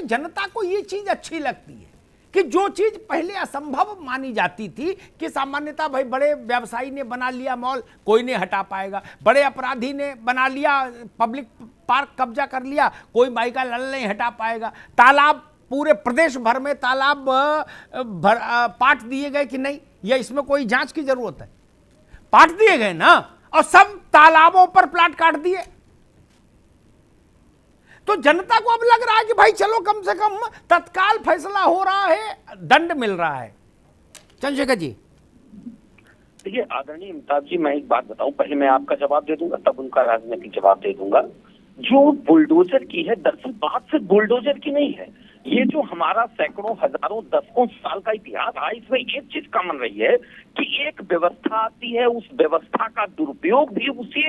जनता को ये चीज अच्छी लगती है कि जो चीज पहले असंभव मानी जाती थी कि सामान्यतः भाई बड़े व्यवसायी ने बना लिया मॉल, कोई नहीं हटा पाएगा, बड़े अपराधी ने बना लिया पब्लिक पार्क, कब्जा कर लिया, कोई माई का लल नहीं हटा पाएगा, तालाब पूरे प्रदेश भर में तालाब पाट दिए गए कि नहीं, या इसमें कोई जांच की जरूरत है? पाट दिए गए ना, और सब तालाबों पर प्लाट काट दिए। तो जनता को अब लग रहा है कि भाई चलो कम से कम तत्काल फैसला हो रहा है, दंड मिल रहा है। चंद्रशेखर जी, देखिए आदरणीय अमिताभ जी, मैं एक बात बताऊं, पहले मैं आपका जवाब दे दूंगा तब उनका राजनीतिक जवाब दे दूंगा। जो बुलडोजर की है, दरअसल बात सिर्फ बुलडोजर की नहीं है। ये जो हमारा सैकड़ों हजारों दशकों साल का इतिहास है, इसमें एक चीज कॉमन रही है कि एक व्यवस्था आती है, उस व्यवस्था का दुरुपयोग भी, उसी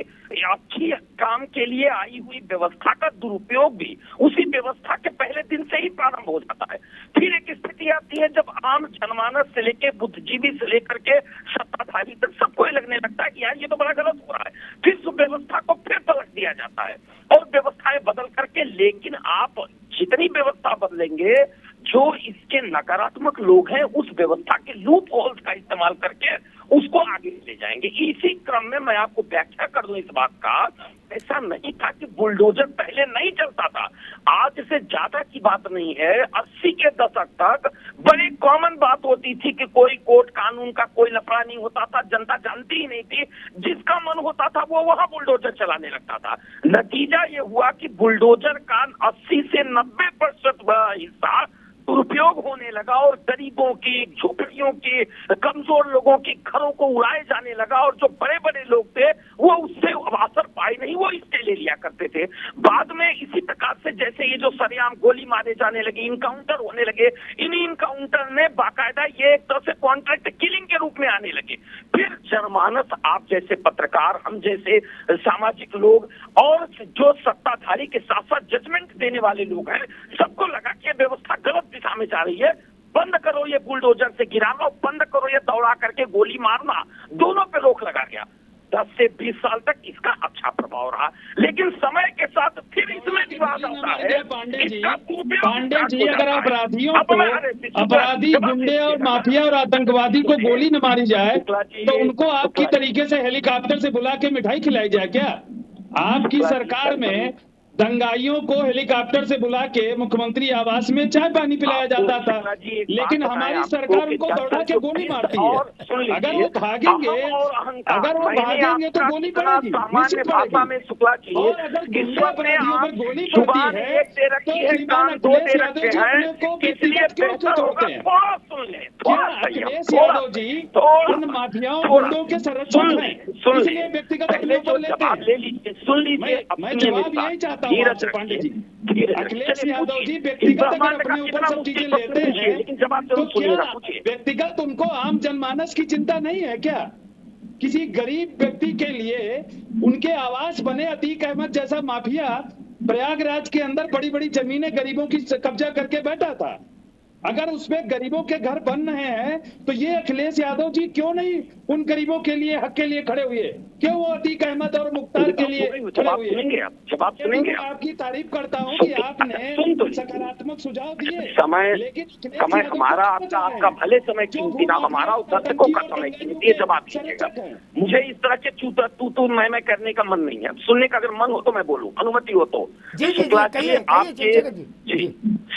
अच्छी काम के लिए आई हुई व्यवस्था का दुरुपयोग भी उसी व्यवस्था के पहले दिन से ही प्रारंभ हो जाता है। फिर एक स्थिति आती है जब आम जनमानस से लेकर बुद्धिजीवी से लेकर के सत्ताधारी तक सबको लगने लगता है कि यार ये तो बड़ा गलत हो रहा है। फिर उस व्यवस्था को फिर पलट दिया जाता है और व्यवस्थाएं बदल करके, लेकिन आप जितनी व्यवस्था बदलेंगे, जो इसके नकारात्मक लोग हैं उस व्यवस्था के लूप होल्स का इस्तेमाल करके उसको आगे ले जाएंगे। इसी क्रम में मैं आपको व्याख्या कर दूं इस बात का, ऐसा नहीं था कि बुलडोजर पहले नहीं चलता था। आज से ज्यादा की बात नहीं है, 80 के दशक तक बड़ी कॉमन बात होती थी कि कोई कोर्ट कानून का कोई लफड़ा नहीं होता था, जनता जानती ही नहीं थी, जिसका मन होता था वो वहां बुलडोजर चलाने लगता था। नतीजा ये हुआ कि बुलडोजर का 80 से 90% हिस्सा दुरुपयोग होने लगा और गरीबों की, झोपड़ियों की, कमजोर लोगों की घरों को उड़ाए जाने लगा, और जो बड़े बड़े लोग थे वो उससे असर पाए नहीं, वो इससे ले लिया करते थे। बाद में इसी प्रकार से जैसे ये जो सरेआम गोली मारे जाने लगे, इनकाउंटर होने लगे, इन इनकाउंटर ने बाकायदा ये एक तरह से कॉन्ट्रैक्ट किलिंग के रूप में आने लगे। फिर जनमानस, आप जैसे पत्रकार, हम जैसे सामाजिक लोग और जो सत्ताधारी के साथ साथ जजमेंट देने वाले लोग हैं, सबको लगा कि व्यवस्था गलत दिशा में जा रही है, बंद करो ये बुलडोजर से गिराना, बंद करो ये दौड़ा करके गोली मारना, दोनों पे रोक लगा गया। 10 से 20 साल तक इसका अच्छा प्रभाव रहा, लेकिन समय के साथ फिर इसमें विवाद आता है। पांडे जी, अगर अपराधियों को, अपराधी, गुंडे और माफिया और आतंकवादी को गोली न मारी जाए तो उनको आपकी तरीके से हेलीकॉप्टर से बुला के मिठाई खिलाई जाए क्या? आपकी सरकार में दंगाइयों को हेलीकॉप्टर से बुला के मुख्यमंत्री आवास में चाय पानी पिलाया जाता था, लेकिन हमारी सरकार उनको दौड़ा के गोली मारती है। अगर वो भागेंगे तो गोली पड़ेगी, निश्चित पड़ेगी। और अगर गुंडे अपराधियों पर गोली पड़ती है तो श्रीमान अखिलेश यादव जी अपने को व्यक्तिगत क्यों तोड़ते हैं? क्या अखिलेश यादव जी इन माफियाओं गुंडों के संरक्षक हैं, इसलिए व्यक्तिगत अपने ऊपर लेते हैं? मैं जवाब यही चाहता हूँ आपसे पांडे जी। अखिलेश यादव जी व्यक्तिगत अगर अपने ऊपर सब चीजें लेते हैं तो क्या व्यक्तिगत उनको आम जनमानस की चिंता नहीं है क्या? किसी गरीब व्यक्ति के लिए उनके आवास बने, अतीक अहमद जैसा माफिया प्रयागराज के अंदर बड़ी बड़ी जमीनें गरीबों की कब्जा करके बैठा था। अगर उसमें गरीबों के घर बन रहे हैं तो ये अखिलेश यादव जी क्यों नहीं उन गरीबों के लिए, हक के लिए खड़े हुए? क्यों वो अतीक अहमद और मुख्तार के लिए खड़े हुए? जवाब सुनेंगे। आपकी तारीफ करता हूँ कि आपने सकारात्मक सुझाव दिए, लेकिन समय हमारा आपका भले समय कीमती ना, हमारा उस दर्शकों का समय कीमती है। जवाब दीजिएगा। मुझे इस तरह के तू मैं करने का मन नहीं है। सुनने का अगर मन हो तो मैं बोलूं, अनुमति हो तो।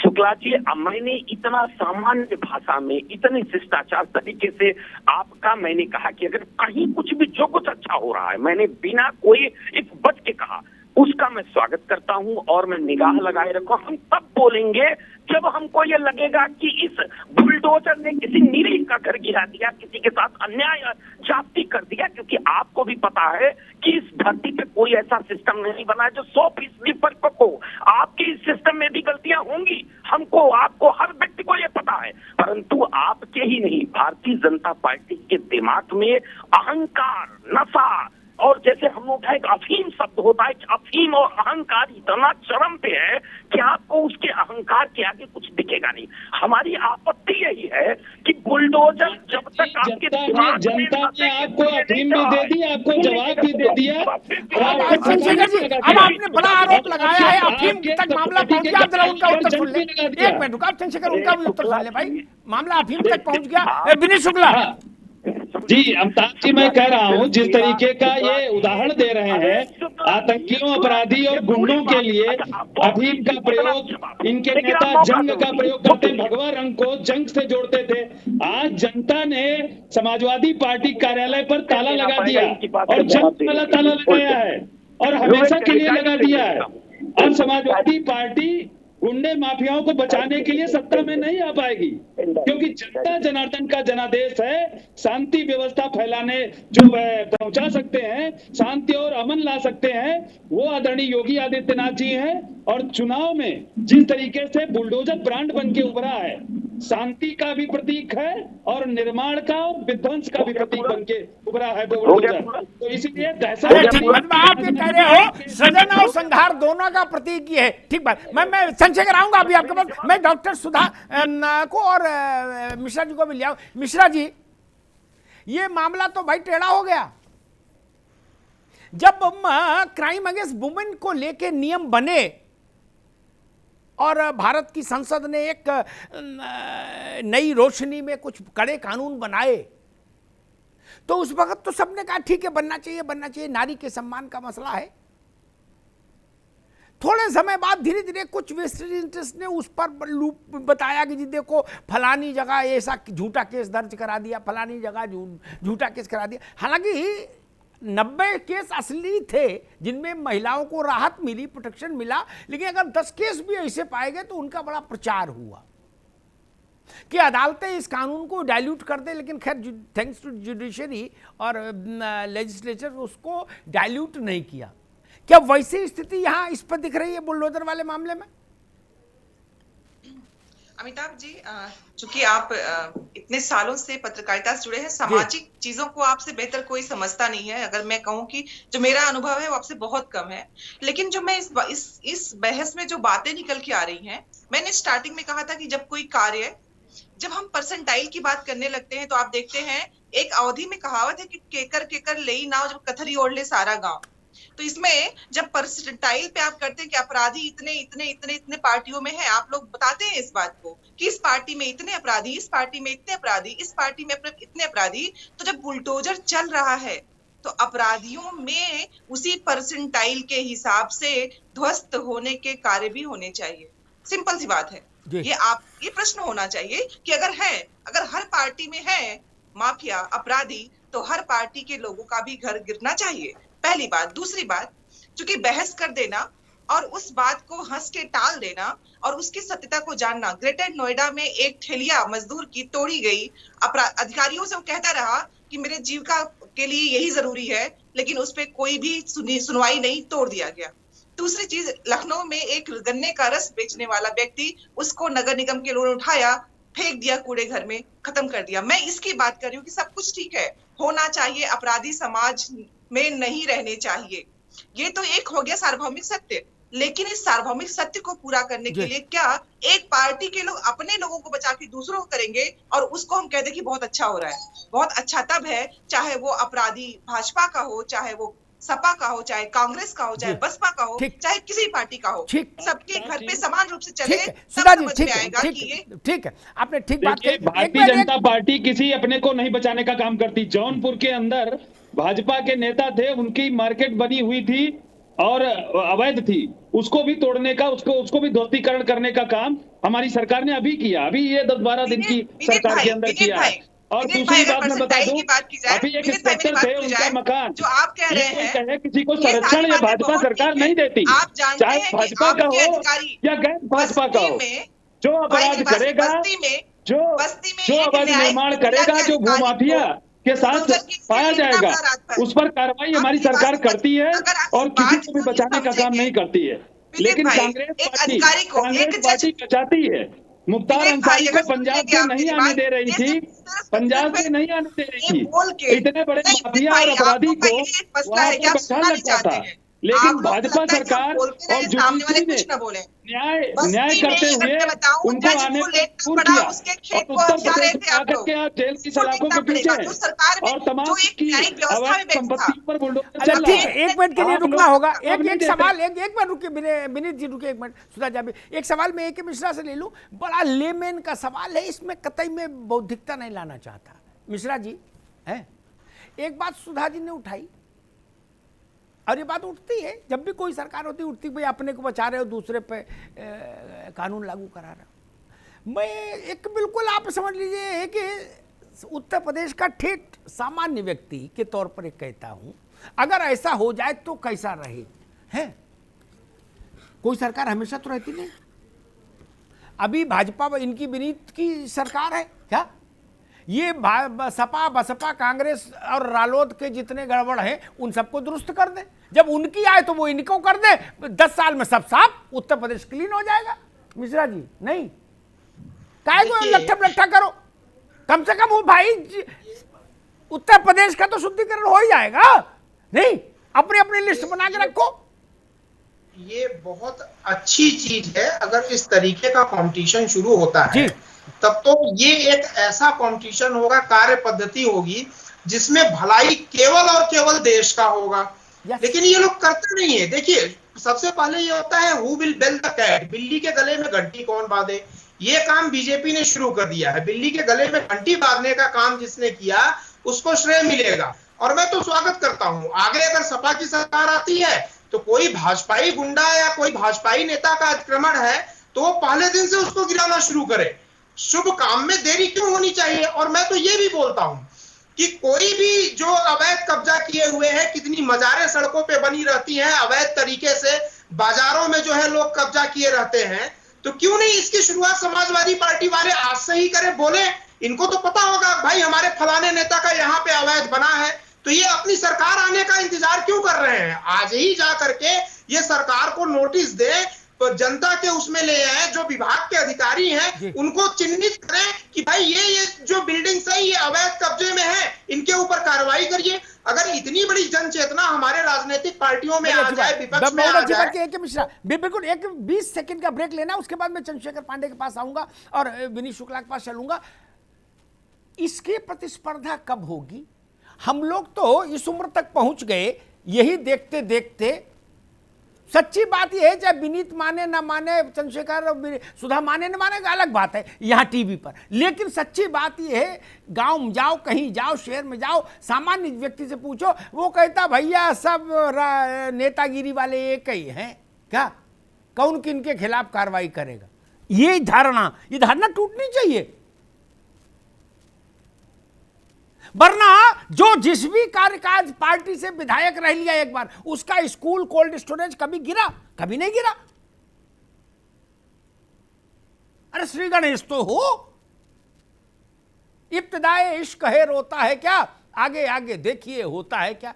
शुक्ला जी, मैंने इतना सामान्य भाषा में, इतनी शिष्टाचार तरीके से आपका मैंने कहा कि अगर कहीं कुछ भी जो कुछ अच्छा हो रहा है, मैंने बिना कोई इस बच के कहा, उसका मैं स्वागत करता हूं और मैं निगाह लगाए रखूं। हम तब बोलेंगे जब हमको ये लगेगा कि इस बुलडोजर ने किसी निरीह का घर गिरा दिया, किसी के साथ अन्याय जाति कर दिया, क्योंकि आपको भी पता है कि इस धरती पे कोई ऐसा सिस्टम नहीं बना है जो 100% परिपक्व हो। आपकी इस सिस्टम में भी गलतियां होंगी, हमको, आपको, हर व्यक्ति को ये पता है, परंतु आपके ही नहीं, भारतीय जनता पार्टी के दिमाग में अहंकार, नशा और जैसे हम लोग का एक अफीम शब्द होता है, अफीम और अहंकार इतना चरम पे है कि आपको उसके अहंकार के आगे कुछ दिखेगा नहीं। हमारी आपत्ति यही है कि बुलडोजर जब तक आपके जनता ने आपको अफीम भी दे दी, आपको जवाब भी दे दिया। चंद्रशेखर जी, अब आपने बड़ा आरोप लगाया है, अफीम तक मामला पहुंच गया। जरा उनका उत्तर सुन ले, एक मिनट रुका चंद्रशेखर, उनका भी उत्तर सुन ले भाई। मामला अफीम तक पहुंच गया। विनीत शुक्ला जी, अमिताभ जी, मैं कह रहा हूँ जिस तरीके का ये उदाहरण दे रहे हैं आतंकियों, अपराधी और गुंडों के लिए अफीम का प्रयोग, इनके नेता जंग का प्रयोग करते हैं, भगवा रंग को जंग से जोड़ते थे। आज जनता ने समाजवादी पार्टी कार्यालय पर ताला लगा दिया और जंग वाला ताला लगाया है और हमेशा के लिए लगा दिया है। अब समाजवादी पार्टी गुंडे माफियाओं को बचाने के लिए सत्ता में नहीं आ पाएगी, क्योंकि जनता जनार्दन का जनादेश है। शांति व्यवस्था फैलाने जो पहुंचा सकते हैं, शांति और अमन ला सकते हैं, वो आदरणीय योगी आदित्यनाथ जी हैं। और चुनाव में जिस तरीके से बुलडोजर ब्रांड बन के उभरा है, शांति का भी प्रतीक है और निर्माण का और विध्वंस का भी प्रतीक बन के उभरा है बुलडोजर। तो इसीलिए दहशत, आप ये कह रहे हो सृजन और संहार दोनों का प्रतीक ये है, ठीक बात। मैं चंद्रशेखर आऊंगा अभी आपके पास। मैं डॉक्टर सुधा को और मिश्रा जी को भी ले आऊं। मिश्रा जी, ये मामला तो भाई टेढ़ा हो गया। जब क्राइम अगेंस्ट वुमेन को लेके नियम बने और भारत की संसद ने एक नई रोशनी में कुछ कड़े कानून बनाए, तो उस वक्त तो सबने कहा ठीक है, बनना चाहिए, बनना चाहिए, नारी के सम्मान का मसला है। थोड़े समय बाद धीरे धीरे कुछ वेस्टेड इंटरेस्ट ने उस पर लूप बताया कि जी देखो फलानी जगह ऐसा झूठा केस दर्ज करा दिया, फलानी जगह झूठा केस करा दिया। हालांकि 90 केस असली थे जिनमें महिलाओं को राहत मिली, प्रोटेक्शन मिला, लेकिन अगर 10 केस भी ऐसे पाए गए तो उनका बड़ा प्रचार हुआ कि अदालतें इस कानून को डाइल्यूट कर दे। लेकिन खैर थैंक्स टू जुडिशरी और लेजिस्लेचर उसको डाइल्यूट नहीं किया। क्या वैसी स्थिति यहां इस पर दिख रही है बुलडोजर वाले मामले में? अमिताभ जी, चूंकि आप इतने सालों से पत्रकारिता से जुड़े हैं, सामाजिक चीजों को आपसे बेहतर कोई समझता नहीं है। अगर मैं कहूं कि जो मेरा अनुभव है वो आपसे बहुत कम है, लेकिन जो मैं इस बहस में जो बातें निकल के आ रही हैं, मैंने स्टार्टिंग में कहा था कि जब कोई कार्य, जब हम परसेंटाइल की बात करने लगते हैं तो आप देखते हैं एक अवधि में कहावत है कि केकर केकर लेई नाव जब कथरी ओढ़ ले सारा गांव। तो इसमें जब परसेंटाइल पे आप करते हैं कि अपराधी इतने इतने इतने इतने पार्टियों में है, आप लोग बताते हैं इस बात को कि इस पार्टी में इतने अपराधी, इस पार्टी में इतने अपराधी, इस पार्टी में इतने अपराधी, तो जब बुलडोजर चल रहा है तो अपराधियों में उसी परसेंटाइल के हिसाब से ध्वस्त होने के कार्य भी होने चाहिए। सिंपल सी बात है। ये प्रश्न होना चाहिए कि अगर हर पार्टी में है माफिया अपराधी, तो हर पार्टी के लोगों का भी घर गिरना चाहिए, पहली बात। दूसरी बात, चूंकि बहस कर देना और उस बात को हंस के टाल देना और उसकी सत्यता को जानना। ग्रेटर नोएडा में एक ठेलिया मजदूर की तोड़ी गई, अधिकारियों से वो कहता रहा कि मेरे जीविका के लिए यही जरूरी है, लेकिन उस पर कोई भी सुनवाई नहीं, तोड़ दिया गया। दूसरी चीज, लखनऊ में एक गन्ने का रस बेचने वाला व्यक्ति, उसको नगर निगम के लोगों ने उठाया, फेंक दिया कूड़े घर में, खत्म कर दिया। मैं इसकी बात कर रही हूँ कि सब कुछ ठीक है, होना चाहिए, अपराधी समाज में नहीं रहने चाहिए। ये तो एक हो गया सार्वभौमिक सत्य, लेकिन इस सार्वभौमिक सत्य को पूरा करने के लिए क्या एक पार्टी के लोग अपने लोगों को बचा के दूसरों को करेंगे और उसको हम कहते कि बहुत अच्छा हो रहा है। बहुत अच्छा तब है चाहे वो अपराधी भाजपा का हो, चाहे वो सपा का हो, चाहे कांग्रेस का हो, चाहे बसपा का हो, चाहे किसी पार्टी का हो, सबके घर पे समान रूप से चले, तब समझ में आएगा कि ये ठीक है। आपने ठीक बात कही। भारतीय जनता पार्टी किसी अपने को नहीं बचाने का काम करती। जौनपुर के अंदर भाजपा के नेता थे, उनकी मार्केट बनी हुई थी और अवैध थी, उसको भी तोड़ने का, उसको भी ध्वस्तीकरण करने का काम हमारी सरकार ने अभी किया। अभी ये 10-12 दिन की सरकार के अंदर किया है। और दूसरी बात मैं बता दूं, अभी एक इंस्पेक्टर थे, उनका मकान, जो आप कह रहे हैं किसी को संरक्षण या भाजपा सरकार नहीं देती, चाहे भाजपा का हो या गैर भाजपा का हो। जो अपराध करेगा, जो अवैध निर्माण करेगा, जो भूमाफिया के साथ पाया जाएगा, उस पर कार्रवाई हमारी सरकार करती है और किसी को भी बचाने का काम नहीं करती है। लेकिन कांग्रेस पार्टी बचाती है। मुख्तार विवेक भाई, अंसारी अगर को सुन पंजाब लेंगे से आप नहीं मेरी आने बात, दे रही ये थी, सिर्फ पंजाब से सिर्फ नहीं आने दे रही ये थी। बोल के इतने बड़े नहीं, विवेक माफिया भाई, और अपराधी आपका को ये मसला वहां है कि पर आप बैठा सुनना नहीं लगता चाहते था, हैं। लेकिन आप लोगों को भाजपा लगता है कि हम सरकार बोलते और रहे, सामने वाले जुडिशरी ने कुछ ना बोले। न्याय बस्ती में करते अगर हुए मैं बताऊं, उनको जज आने को पर लेकर मजबूर पड़ा, किया, उसके और खेत को उत्तर जा प्रदेश रहे थे में आप आकर लोग। के आप जेल की उसको सलाखों देखना के पीछे पड़ेगा हैं, जो सरकार में, और तमाम जो एक की न्यायिक व्यवस्था में अवैध बैठा था। संपत्तियों पर बुलडोजर अच्छा चल रहा ठीक है। है, एक मिनट के लिए आप रुकना लोग होगा। जवाब एक नहीं एक देते। सवाल, एक बार रुकिए, विनीत जी रुकिए एक मिनट, सुधा जाबे, एक सवाल मैं AK मिश्रा से ले लूं। बड़ा लेमेन का सवाल है, इसमें कतई में बौद्धिकता नहीं लाना चाहता। मिश्रा जी है, एक बात सुधा जी ने उठाई, और ये बात उठती है जब भी कोई सरकार होती है, उठती भाई अपने को बचा रहे हो, दूसरे पे कानून लागू करा रहे हो। मैं एक बिल्कुल आप समझ लीजिए है कि उत्तर प्रदेश का ठेठ सामान्य व्यक्ति के तौर पर एक कहता हूं, अगर ऐसा हो जाए तो कैसा रहे हैं। कोई सरकार हमेशा तो रहती नहीं। अभी भाजपा इनकी विनीत की सरकार है क्या? ये सपा बसपा कांग्रेस और रालोद के जितने गड़बड़ हैं उन सबको दुरुस्त कर दे। जब उनकी आए तो वो इनको कर दे, 10 साल में सब साफ, उत्तर प्रदेश क्लीन हो जाएगा। मिश्रा जी नहीं, काहे को लट्ठा करो, कम से कम वो भाई उत्तर प्रदेश का तो शुद्धिकरण हो ही जाएगा। नहीं, अपनी अपनी लिस्ट बना के रखो। ये बहुत अच्छी चीज है अगर इस तरीके का कंपटीशन शुरू होता है, तब तो ये एक ऐसा कंपटीशन होगा, कार्य पद्धति होगी जिसमें भलाई केवल और केवल देश का होगा। लेकिन ये लोग करते नहीं है। देखिए, सबसे पहले ये होता है who will bell the cat, बिल्ली के गले में घंटी कौन बांधे। ये काम बीजेपी ने शुरू कर दिया है। बिल्ली के गले में घंटी बांधने का काम जिसने किया उसको श्रेय मिलेगा, और मैं तो स्वागत करता हूं। आगे अगर सपा की सरकार आती है तो कोई भाजपाई गुंडा या कोई भाजपाई नेता का आक्रमण है तो वो पहले दिन से उसको गिराना शुरू करे। शुभ काम में देरी क्यों होनी चाहिए। और मैं तो ये भी बोलता हूं कि कोई भी जो अवैध कब्जा किए हुए हैं, कितनी मजारें सड़कों पे बनी रहती हैं, अवैध तरीके से बाजारों में जो है लोग कब्जा किए रहते हैं, तो क्यों नहीं इसकी शुरुआत समाजवादी पार्टी वाले आज से ही करें। बोले, इनको तो पता होगा भाई हमारे फलाने नेता का यहाँ पे अवैध बना है, तो ये अपनी सरकार आने का इंतजार क्यों कर रहे हैं। आज ही जा करके ये सरकार को नोटिस दे, तो जनता के उसमें ले आए, जो विभाग के अधिकारी हैं उनको चिन्हित करें कि भाई ये जो बिल्डिंग है ये अवैध कब्जे में है, इनके ऊपर कार्रवाई करिए। अगर इतनी बड़ी जन चेतना हमारे राजनीतिक पार्टियों में आ जाए, विपक्ष में आ जाए। मिश्रा बिल्कुल, एक 20 सेकंड का ब्रेक लेना, उसके बाद मैं चंद्रशेखर पांडे के पास आऊंगा और विनीत शुक्ला के पास चलूंगा। इसकी प्रतिस्पर्धा कब होगी? हम लोग तो इस उम्र तक पहुंच गए, यही देखते देखते। सच्ची बात यह है, चाहे विनीत माने ना माने, चंद्रशेखर और सुधा माने ना माने, अलग बात है यहाँ टीवी पर, लेकिन सच्ची बात यह है, गांव में जाओ, कहीं जाओ, शहर में जाओ, सामान्य व्यक्ति से पूछो, वो कहता भैया सब नेतागिरी वाले एक ही हैं क्या, कौन किनके खिलाफ कार्रवाई करेगा। ये धारणा टूटनी चाहिए, वरना जो जिस भी कार्यकाज पार्टी से विधायक रह लिया एक बार, उसका स्कूल कोल्ड स्टोरेज कभी गिरा? कभी नहीं गिरा। अरे श्री गणेश तो हो, इब्तिदाए इश्क है रोता है क्या, आगे आगे देखिए होता है क्या।